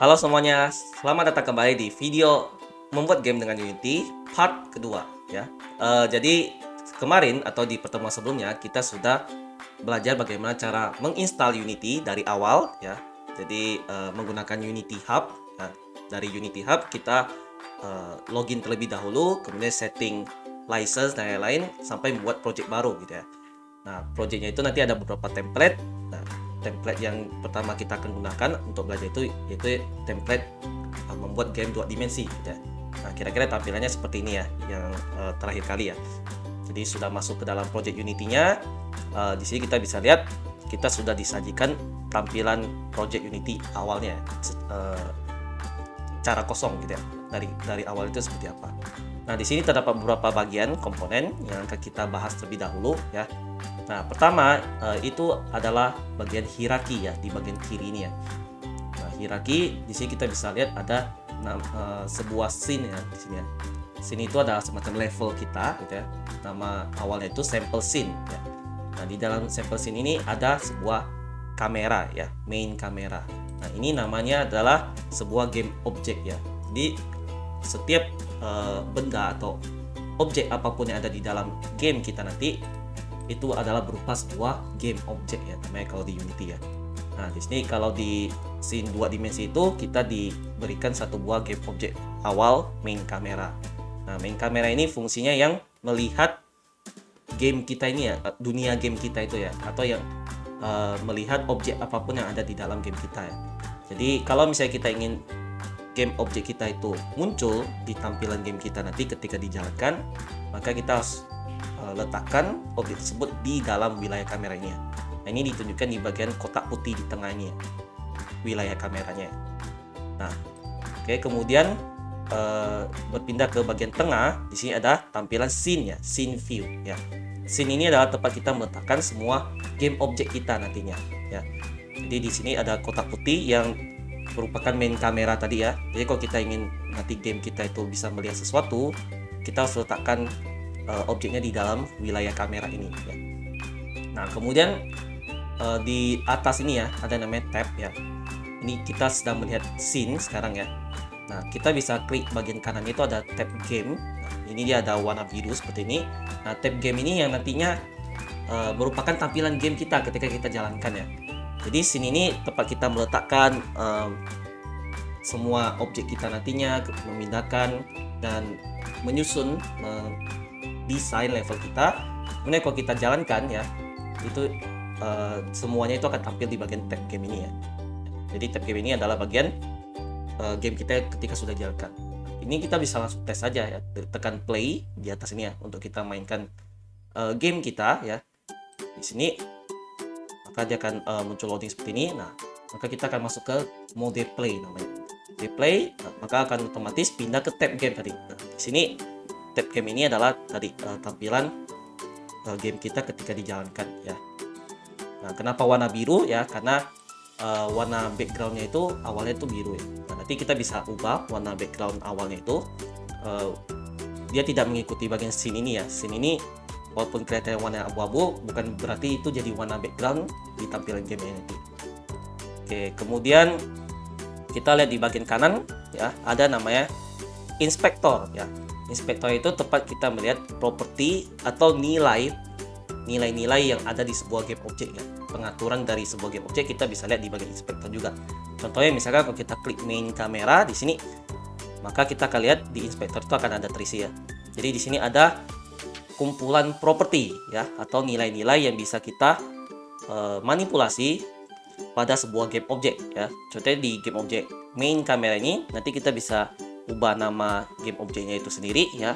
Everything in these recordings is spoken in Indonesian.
Halo semuanya, selamat datang kembali di video membuat game dengan Unity part kedua ya. Jadi kemarin atau di pertemuan sebelumnya kita sudah belajar bagaimana cara menginstal Unity dari awal ya. Jadi menggunakan Unity Hub. Nah, dari Unity Hub kita login terlebih dahulu, kemudian setting license dan lain-lain sampai membuat project baru gitu ya. Nah, projectnya itu nanti ada beberapa template. Nah, template yang pertama kita akan gunakan untuk belajar itu yaitu template membuat game 2 dimensi gitu ya. Nah, kira-kira tampilannya seperti ini ya, yang terakhir kali ya. Jadi sudah masuk ke dalam project Unity-nya. Di sini kita bisa lihat kita sudah disajikan tampilan project Unity awalnya, cara kosong gitu ya. Dari awal itu seperti apa. Nah, di sini terdapat beberapa bagian komponen yang akan kita bahas terlebih dahulu ya. Nah, pertama itu adalah bagian hierarki ya, di bagian kiri ini ya. Nah, hierarki di sini kita bisa lihat ada sebuah scene ya di sini ya. Scene itu adalah semacam level kita gitu ya. Nama awalnya itu sample scene ya. Nah, di dalam sample scene ini ada sebuah kamera ya, main kamera. Nah, ini namanya adalah sebuah game object ya. Jadi setiap benda atau objek apapun yang ada di dalam game kita nanti itu adalah berupa sebuah game object ya, namanya kalau di Unity ya. Nah, di sini kalau di scene 2 dimensi itu kita diberikan satu buah game object awal main kamera. Nah, main kamera ini fungsinya yang melihat game kita ini ya, dunia game kita itu ya, atau yang melihat objek apapun yang ada di dalam game kita ya. Jadi kalau misalnya kita ingin game objek kita itu muncul di tampilan game kita nanti ketika dijalankan, maka kita harus letakkan objek tersebut di dalam wilayah kamera ini ya. Nah, ini ditunjukkan di bagian kotak putih di tengah ini ya, wilayah kameranya. Nah, oke, kemudian berpindah ke bagian tengah. Di sini ada tampilan scene ya, scene view ya. Scene ini adalah tempat kita meletakkan semua game objek kita nantinya ya. Jadi di sini ada kotak putih yang merupakan main kamera tadi ya. Jadi kalau kita ingin nanti game kita itu bisa melihat sesuatu, kita harus letakkan objeknya di dalam wilayah kamera ini ya. Nah, kemudian di atas ini ya ada namanya tab ya. Ini kita sedang melihat scene sekarang ya. Nah, kita bisa klik bagian kanan itu ada tab game. Nah, ini dia ada warna biru seperti ini. Nah, tab game ini yang nantinya merupakan tampilan game kita ketika kita jalankan ya. Jadi sini ini tempat kita meletakkan semua objek kita nantinya, memindahkan dan menyusun desain level kita. Kemudian kalau kita jalankan ya, itu semuanya itu akan tampil di bagian tab game ini ya. Jadi tab game ini adalah bagian game kita ketika sudah jalankan. Ini kita bisa langsung tes saja ya, tekan play di atas ini ya untuk kita mainkan game kita ya. Di sini maka dia akan muncul loading seperti ini. Nah, maka kita akan masuk ke mode play namanya. Di play, maka akan otomatis pindah ke tab game tadi. Nah, di sini tab game ini adalah tadi tampilan game kita ketika dijalankan ya. Nah, kenapa warna biru ya? Karena warna backgroundnya itu awalnya itu biru ya. Nah, nanti kita bisa ubah warna background awalnya itu dia tidak mengikuti bagian scene ini ya. Scene ini walaupun kelihatan warna abu-abu, bukan berarti itu jadi warna background di tampilan game nanti. Oke, kemudian kita lihat di bagian kanan ya, ada namanya inspektor ya. Inspektor itu tempat kita melihat properti atau nilai-nilai yang ada di sebuah game objek ya. Pengaturan dari sebuah game objek kita bisa lihat di bagian inspektor juga. Contohnya misalkan kalau kita klik main kamera di sini, maka kita akan lihat di inspektor itu akan ada terisi ya. Jadi di sini ada kumpulan properti ya, atau nilai-nilai yang bisa kita manipulasi pada sebuah game objek ya. Contohnya di game objek main kamera ini nanti kita bisa ubah nama game objeknya itu sendiri ya.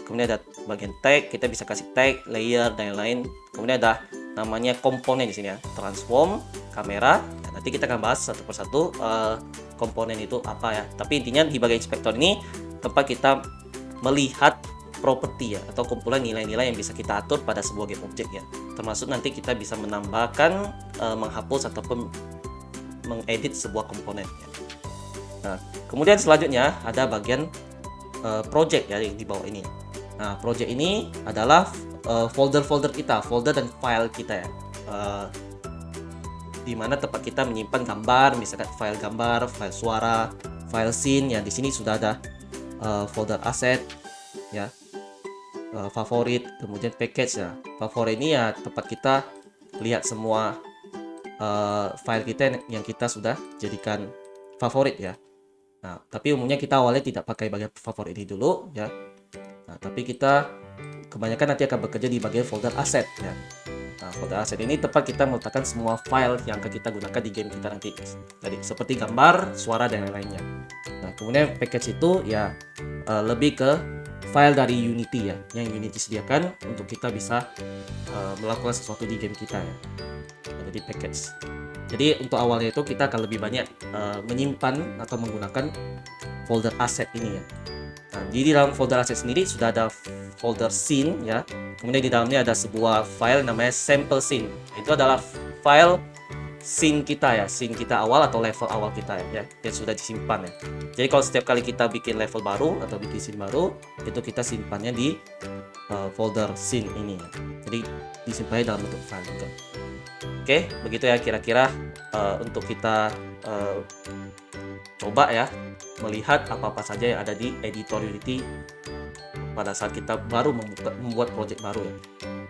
Kemudian ada bagian tag, kita bisa kasih tag, layer dan lain-lain. Kemudian ada namanya komponen di sini ya, transform, kamera. Nah, nanti kita akan bahas satu persatu komponen itu apa ya. Tapi intinya di bagian inspektor ini tempat kita melihat properti ya, atau kumpulan nilai-nilai yang bisa kita atur pada sebuah game objek ya. Termasuk nanti kita bisa menambahkan, menghapus ataupun mengedit sebuah komponen ya. Nah, kemudian selanjutnya ada bagian project ya di bawah ini. Nah, project ini adalah folder-folder kita, folder dan file kita ya. di mana tempat kita menyimpan gambar, misalkan file gambar, file suara, file scene. Ya, di sini sudah ada folder aset, ya, favorit, kemudian package. Ya, favorit ini ya tempat kita lihat semua file kita yang kita sudah jadikan favorit, ya. Nah, tapi umumnya kita awalnya tidak pakai bagian favorit ini dulu, ya. Nah, tapi kita kebanyakan nanti akan bekerja di bagian folder aset, ya. Nah, folder aset ini tempat kita meletakkan semua file yang akan kita gunakan di game kita nanti. Jadi seperti gambar, suara, dan lain-lainnya. Nah, kemudian package itu ya lebih ke file dari Unity, ya, yang Unity sediakan untuk kita bisa melakukan sesuatu di game kita, ya. Nah, jadi package. Jadi untuk awalnya itu kita akan lebih banyak menyimpan atau menggunakan folder aset ini, ya. Nah, di dalam folder aset sendiri sudah ada folder scene, ya. Kemudian di dalamnya ada sebuah file namanya sample scene. Itu adalah file scene kita, ya, scene kita awal atau level awal kita, ya, yang sudah disimpan, ya. Jadi kalau setiap kali kita bikin level baru atau bikin scene baru, itu kita simpannya di folder scene ini, ya. Jadi disimpannya dalam bentuk file juga. Oke, begitu ya kira-kira untuk kita coba, ya, melihat apa-apa saja yang ada di editor Unity pada saat kita baru membuat project baru, ya.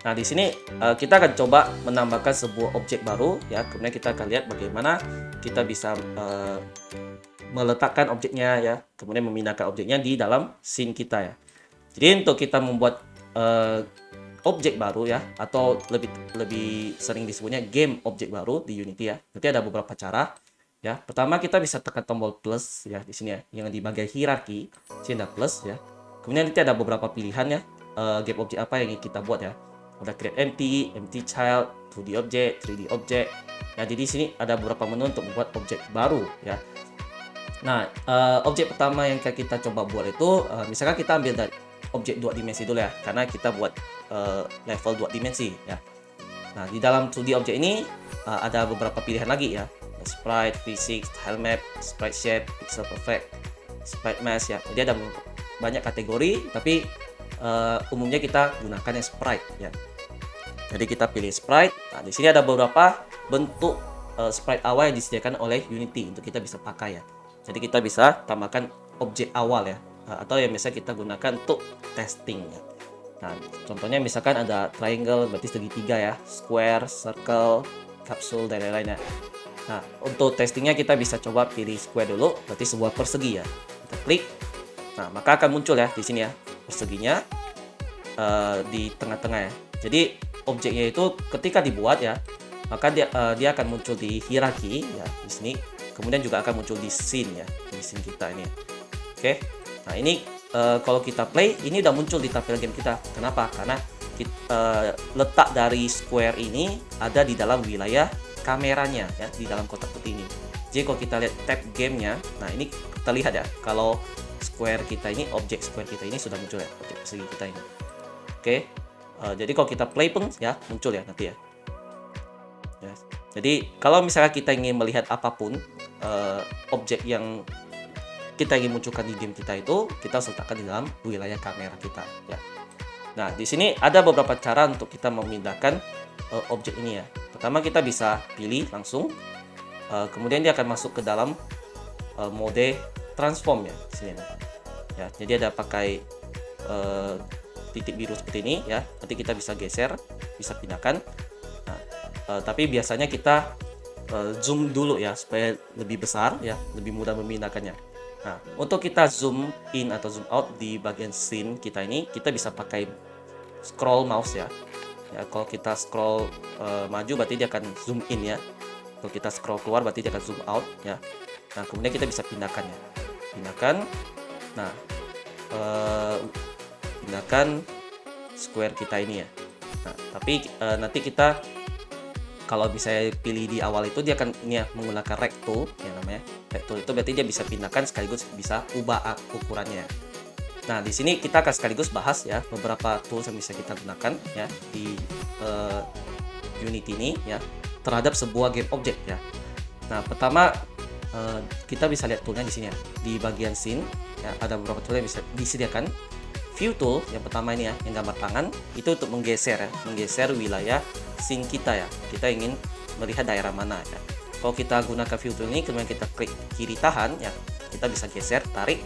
Nah, di sini kita akan coba menambahkan sebuah objek baru, ya. Kemudian kita akan lihat bagaimana kita bisa meletakkan objeknya, ya. Kemudian memindahkan objeknya di dalam scene kita, ya. Jadi untuk kita membuat objek baru, ya, atau lebih sering disebutnya game objek baru di Unity, ya. Nanti ada beberapa cara. Ya, pertama kita bisa tekan tombol plus, ya, di sini, ya, yang di bagian hierarki, sini ada plus, ya. Kemudian nanti ada beberapa pilihan, ya, game objek apa yang kita buat, ya. Ada create empty child, 2D object, 3D object. Nah, jadi di sini ada beberapa menu untuk membuat objek baru, ya. Nah, objek pertama yang kita coba buat itu, misalkan kita ambil dari objek 2 dimensi dulu, ya, karena kita buat level 2 dimensi, ya. Nah, di dalam 2D object ini ada beberapa pilihan lagi, ya. Sprite, physics, tile map, sprite shape, pixel perfect, sprite mask, ya. Jadi ada banyak kategori, tapi umumnya kita gunakan yang sprite, ya. Jadi kita pilih sprite. Nah, di sini ada beberapa bentuk sprite awal yang disediakan oleh Unity untuk kita bisa pakai, ya. Jadi kita bisa tambahkan objek awal, ya, atau yang biasa kita gunakan untuk testing, ya. Nah, contohnya misalkan ada triangle berarti segitiga, ya, square, circle, capsule, dan lain-lain, ya. Nah, untuk testingnya kita bisa coba pilih square dulu, berarti sebuah persegi, ya. Kita klik. Nah, maka akan muncul, ya, di sini, ya, perseginya di tengah-tengah, ya. Jadi objeknya itu ketika dibuat, ya, maka dia akan muncul di hierarki, ya, di sini. Kemudian juga akan muncul di scene, ya, di scene kita ini, ya. Oke. Nah, ini kalau kita play, ini udah muncul di tampilan game kita. Kenapa? Karena letak dari square ini ada di dalam wilayah kameranya, ya, di dalam kotak putih ini. Jadi kalau kita lihat tab gamenya, nah ini terlihat, ya, kalau square kita ini, objek square kita ini sudah muncul, ya, objek persegi kita ini. Oke. Jadi kalau kita play pun, ya, muncul, ya, nanti, ya. Ya. Jadi kalau misalnya kita ingin melihat apapun objek yang kita ingin munculkan di game kita itu, kita harus letakkan di dalam wilayah kamera kita, ya. Nah, di sini ada beberapa cara untuk kita memindahkan objek ini, ya. Pertama kita bisa pilih langsung, kemudian dia akan masuk ke dalam mode transform, ya, di sini, ya. Jadi ada pakai titik biru seperti ini, ya. Nanti kita bisa geser, bisa pindahkan. Nah, tapi biasanya kita zoom dulu, ya, supaya lebih besar, ya, lebih mudah memindahkannya. Nah, untuk kita zoom in atau zoom out di bagian scene kita ini, kita bisa pakai scroll mouse, ya. Ya, kalau kita scroll maju berarti dia akan zoom in, ya. Kalau kita scroll keluar berarti dia akan zoom out, ya. Nah, kemudian kita bisa pindahkan, ya. Pindahkan. Nah, pindahkan square kita ini, ya. Nah, tapi nanti kita kalau bisa pilih di awal itu dia akan ini, ya, menggunakan rect tool, ya, namanya rect tool itu berarti dia bisa pindahkan sekaligus bisa ubah ukurannya. Nah, di sini kita akan sekaligus bahas, ya, beberapa tools yang bisa kita gunakan, ya, di Unity ini, ya, terhadap sebuah game object, ya. Nah, pertama kita bisa lihat toolnya di sini, ya, di bagian scene, ya, ada beberapa tool yang bisa disediakan. View tool yang pertama ini, ya, yang gambar tangan itu untuk menggeser, ya, menggeser wilayah scene kita ya. Kita ingin melihat daerah mana ya. Kalau kita gunakan view tool ini, kemudian kita klik kiri tahan ya, kita bisa geser, tarik.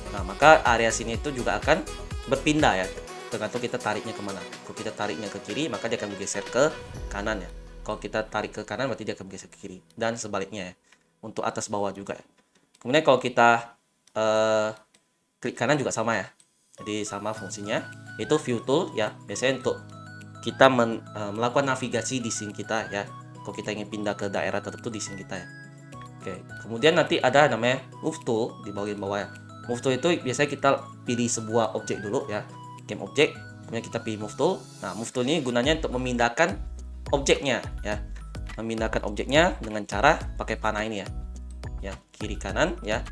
Nah, maka area sini itu juga akan berpindah ya, tergantung kita tariknya kemana. Kalau kita tariknya ke kiri, maka dia akan bergeser ke kanan ya. Kalau kita tarik ke kanan, berarti dia akan bergeser ke kiri. Dan sebaliknya ya, untuk atas bawah juga ya. Kemudian kalau kita klik kanan juga sama ya. Jadi sama fungsinya. Itu view tool ya, biasanya untuk kita melakukan navigasi di scene kita ya. Kalau kita ingin pindah ke daerah tertentu di scene kita ya. Oke, kemudian nanti ada namanya move tool di bagian bawah ya. Move tool itu biasanya kita pilih sebuah objek dulu ya, game objek, kemudian kita pilih move tool. Nah, move tool ini gunanya untuk memindahkan objeknya ya, memindahkan objeknya dengan cara pakai panah ini ya, kiri kanan ya,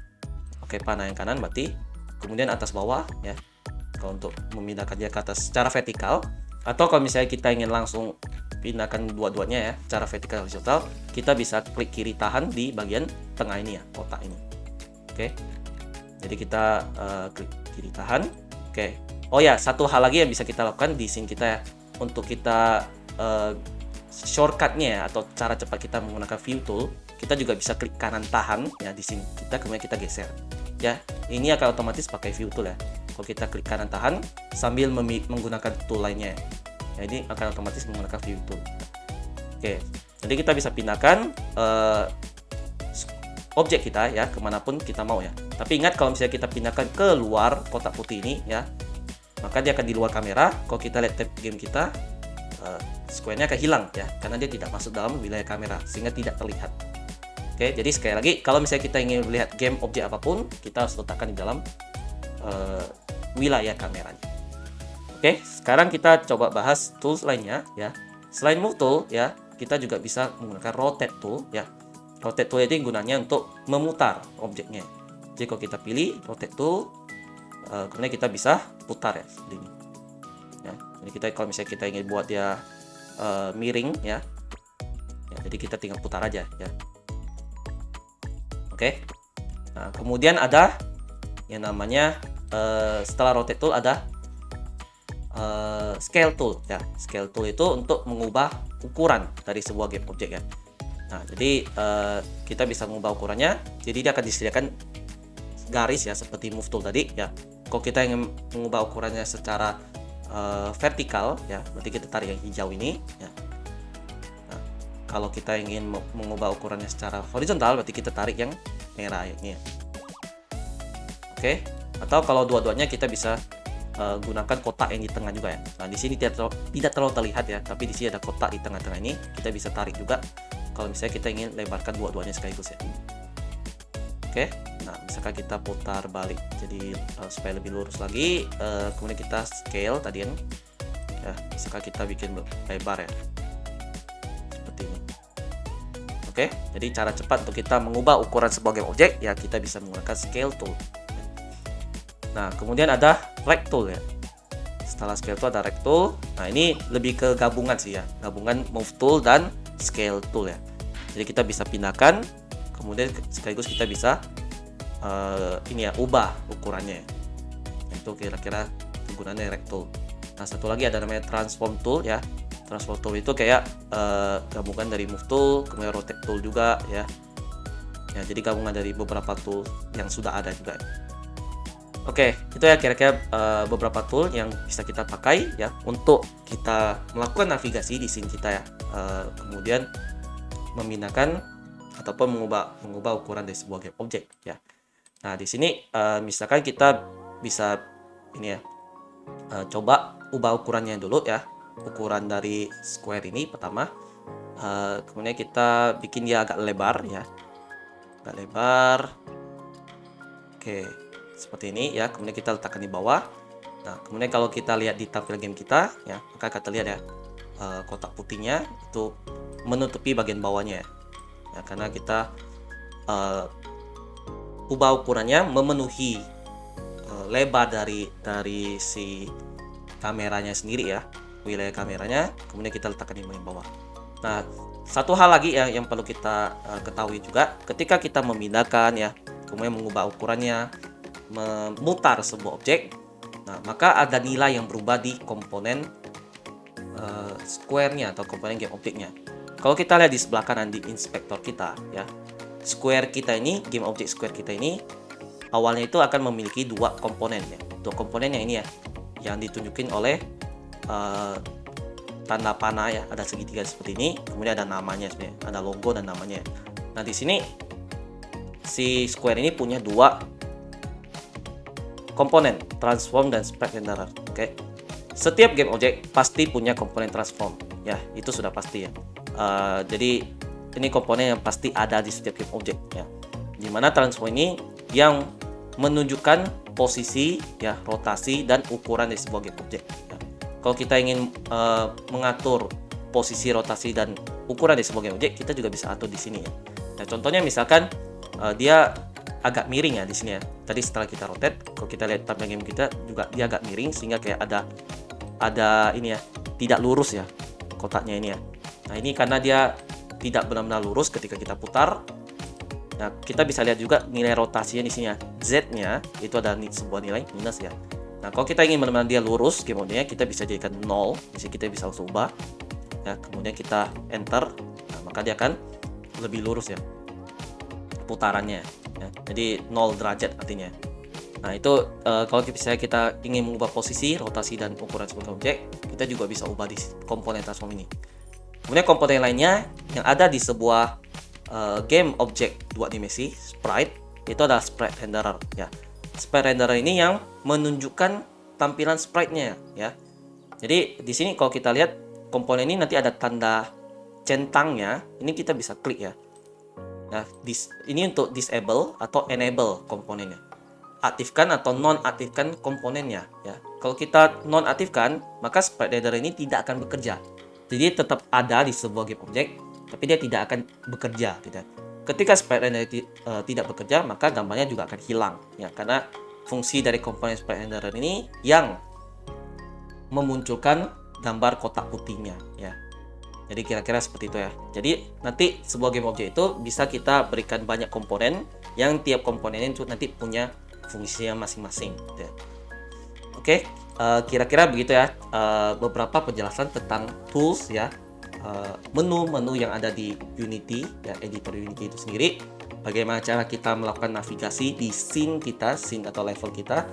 pakai panah yang kanan berarti, kemudian atas bawah ya. Kalau untuk memindahkan dia ke atas secara vertikal, atau kalau misalnya kita ingin langsung pindahkan dua-duanya ya, secara vertikal horizontal, kita bisa klik kiri tahan di bagian tengah ini ya, kotak ini. Oke, jadi kita klik kiri tahan. Oke, oh ya, satu hal lagi yang bisa kita lakukan di scene kita ya, untuk kita shortcutnya ya, atau cara cepat kita menggunakan view tool, kita juga bisa klik kanan tahan ya di scene kita, kemudian kita geser ya. Ini akan otomatis pakai view tool ya. Kalau kita klik kanan tahan sambil menggunakan tool lainnya ya, ini akan otomatis menggunakan view tool. Oke, jadi kita bisa pindahkan objek kita ya kemanapun kita mau ya. Tapi ingat, kalau misalnya kita pindahkan ke luar kotak putih ini ya, maka dia akan di luar kamera. Kalau kita lihat tab game kita, square-nya akan hilang ya, karena dia tidak masuk dalam wilayah kamera sehingga tidak terlihat. Oke, jadi sekali lagi, kalau misalnya kita ingin melihat game objek apapun, kita harus letakkan di dalam wilayah kameranya. Oke, sekarang kita coba bahas tools lainnya ya. Selain move tool ya, kita juga bisa menggunakan rotate tool ya. Rotate tool ini gunanya untuk memutar objeknya. Jadi kalau kita pilih rotate tool, kemudian kita bisa putar ya, seperti ini. Ya, jadi kita kalau misalnya kita ingin buat dia miring ya, jadi kita tinggal putar aja ya. Oke. Nah, kemudian ada yang namanya setelah rotate tool ada scale tool ya. Scale tool itu untuk mengubah ukuran dari sebuah game objek ya. Nah, jadi kita bisa mengubah ukurannya. Jadi dia akan disediakan garis ya, seperti move tool tadi ya. Kalau kita ingin mengubah ukurannya secara vertikal ya, berarti kita tarik yang hijau ini ya. Nah, kalau kita ingin mengubah ukurannya secara horizontal, berarti kita tarik yang merah ini ya. Oke, atau kalau dua-duanya kita bisa gunakan kotak yang di tengah juga ya. Nah, di sini tidak terlalu terlihat ya, tapi di sini ada kotak di tengah-tengah ini, kita bisa tarik juga kalau misalnya kita ingin lebarkan dua-duanya sekaligus ya. Oke, nah misalkan kita putar balik jadi supaya lebih lurus lagi, kemudian kita scale tadi ya, misalkan kita bikin lebar ya, seperti ini. Oke, jadi cara cepat untuk kita mengubah ukuran sebagai objek ya, kita bisa menggunakan scale tool. Nah, kemudian ada rect tool ya. Setelah scale tool ada rect tool. Nah, ini lebih ke gabungan sih ya, gabungan move tool dan scale tool ya. Jadi kita bisa pindahkan, kemudian sekaligus kita bisa ini ya, ubah ukurannya. Itu kira-kira penggunaannya rect tool. Nah, satu lagi ada namanya transform tool ya. Transform tool itu kayak gabungan dari move tool, kemudian rotate tool juga ya. Ya, jadi gabungan dari beberapa tool yang sudah ada juga. Oke, itu ya kira-kira beberapa tool yang bisa kita pakai ya untuk kita melakukan navigasi di scene kita ya. Kemudian memindahkan ataupun mengubah ukuran dari sebuah game objek ya. Nah, di sini misalkan kita bisa ini ya, coba ubah ukurannya dulu ya. Ukuran dari square ini pertama, kemudian kita bikin dia agak lebar ya, agak lebar. Oke, seperti ini ya. Kemudian kita letakkan di bawah. Nah, kemudian kalau kita lihat di tampilan game kita ya, maka kita lihat ya, kotak putihnya itu menutupi bagian bawahnya ya, karena kita ubah ukurannya memenuhi lebar dari si kameranya sendiri ya, wilayah kameranya. Kemudian kita letakkan di bagian bawah. Nah, satu hal lagi ya yang perlu kita ketahui juga, ketika kita memindahkan ya, kemudian mengubah ukurannya, memutar sebuah objek, nah maka ada nilai yang berubah di komponen square-nya atau komponen game objeknya. Kalau kita lihat di sebelah kanan di inspektor kita ya, square kita ini, game object square kita ini awalnya itu akan memiliki dua komponen ya. Dua komponen yang ini ya, yang ditunjukin oleh tanda panah ya, ada segitiga seperti ini, kemudian ada namanya sebenarnya, ada logo dan namanya. Nah, di sini si square ini punya dua komponen, transform dan sprite renderer. Oke. Setiap game object pasti punya komponen transform ya, itu sudah pasti ya. Jadi ini komponen yang pasti ada di setiap game object ya. Dimana transform ini yang menunjukkan posisi ya, rotasi dan ukuran dari sebuah game object ya. Kalau kita ingin mengatur posisi, rotasi dan ukuran dari sebuah game object, kita juga bisa atur di sini ya. Nah, contohnya misalkan dia agak miring ya di sini ya. Tadi setelah kita rotate, kalau kita lihat tampilan game kita juga dia agak miring sehingga kayak ada ini ya, tidak lurus ya kotaknya ini ya. Nah, ini karena dia tidak benar-benar lurus ketika kita putar. Nah, kita bisa lihat juga nilai rotasinya di sini ya. Z-nya itu ada sebuah nilai minus ya. Nah, kalau kita ingin benar-benar dia lurus, kemudian kita bisa jadikan 0. Di sini kita bisa langsung ubah. Ya, kemudian kita enter. Nah, maka dia akan lebih lurus ya putarannya. Ya. Jadi 0 derajat artinya. Nah, itu kalau misalnya kita ingin mengubah posisi, rotasi dan ukuran sebuah objek, kita juga bisa ubah di komponen transform ini. Kemudian komponen lainnya yang ada di sebuah game objek dua dimensi sprite, itu adalah sprite renderer ya. Sprite renderer ini yang menunjukkan tampilan sprite-nya ya. Jadi di sini kalau kita lihat komponen ini nanti ada tanda centangnya, ini kita bisa klik ya. Nah, ini untuk disable atau enable komponennya. Aktifkan atau non-aktifkan komponennya ya. Kalau kita non-aktifkan, maka sprite renderer ini tidak akan bekerja. Jadi tetap ada di sebuah game object, tapi dia tidak akan bekerja tidak. Ketika sprite renderer tidak bekerja, maka gambarnya juga akan hilang ya, karena fungsi dari komponen sprite renderer ini yang memunculkan gambar kotak putihnya ya. Jadi kira-kira seperti itu ya. Jadi nanti sebuah game object itu bisa kita berikan banyak komponen yang tiap komponennya itu nanti punya fungsinya masing-masing ya. Oke, kira-kira begitu ya beberapa penjelasan tentang tools ya, menu-menu yang ada di Unity ya, editor Unity itu sendiri. Bagaimana cara kita melakukan navigasi di scene kita, scene atau level kita.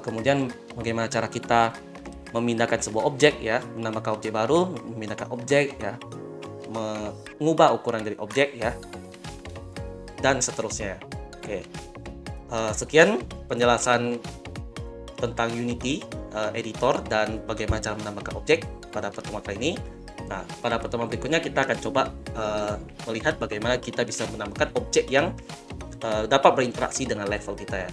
Kemudian bagaimana cara kita memindahkan sebuah objek ya, menambahkan objek baru, memindahkan objek ya, mengubah ukuran dari objek ya, dan seterusnya. Oke, sekian penjelasan tentang Unity editor dan bagaimana cara menambahkan objek pada pertemuan kali ini. Nah, pada pertemuan berikutnya kita akan coba melihat bagaimana kita bisa menambahkan objek yang dapat berinteraksi dengan level kita ya.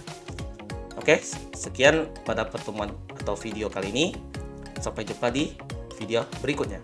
Oke, sekian pada pertemuan atau video kali ini. Sampai jumpa di video berikutnya.